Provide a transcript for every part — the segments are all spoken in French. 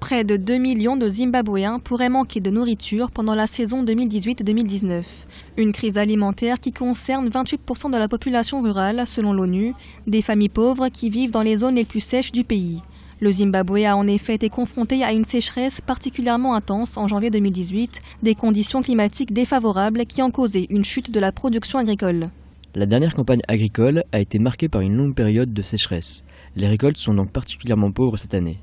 Près de 2 millions de Zimbabwéens pourraient manquer de nourriture pendant la saison 2018-2019. Une crise alimentaire qui concerne 28% de la population rurale, selon l'ONU, des familles pauvres qui vivent dans les zones les plus sèches du pays. Le Zimbabwe a en effet été confronté à une sécheresse particulièrement intense en janvier 2018, des conditions climatiques défavorables qui ont causé une chute de la production agricole. La dernière campagne agricole a été marquée par une longue période de sécheresse. Les récoltes sont donc particulièrement pauvres cette année.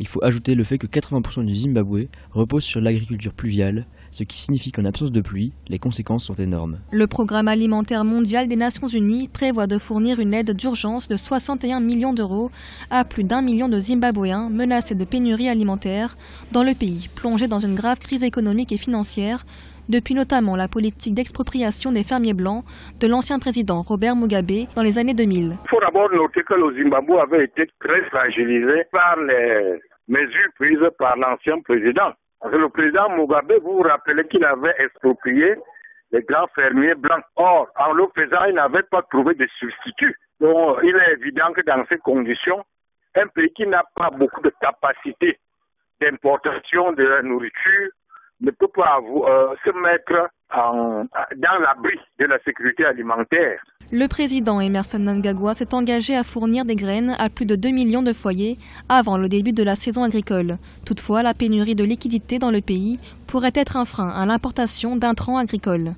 Il faut ajouter le fait que 80% du Zimbabwe repose sur l'agriculture pluviale, ce qui signifie qu'en absence de pluie, les conséquences sont énormes. Le Programme alimentaire mondial des Nations Unies prévoit de fournir une aide d'urgence de 61 millions d'euros à plus d'1 million de Zimbabwéens menacés de pénurie alimentaire dans le pays, plongé dans une grave crise économique et financière, depuis notamment la politique d'expropriation des fermiers blancs de l'ancien président Robert Mugabe dans les années 2000. Il faut d'abord noter que le Zimbabwe avait été très fragilisé par les mesures prises par l'ancien président. Le président Mugabe, vous vous rappelez qu'il avait exproprié les grands fermiers blancs. Or, en le faisant, il n'avait pas trouvé de substitut. Donc, il est évident que dans ces conditions, un pays qui n'a pas beaucoup de capacité d'importation de la nourriture ne peut pas se mettre dans l'abri de la sécurité alimentaire. Le président Emmerson Mnangagwa s'est engagé à fournir des graines à plus de 2 millions de foyers avant le début de la saison agricole. Toutefois, la pénurie de liquidités dans le pays pourrait être un frein à l'importation d'intrants agricoles.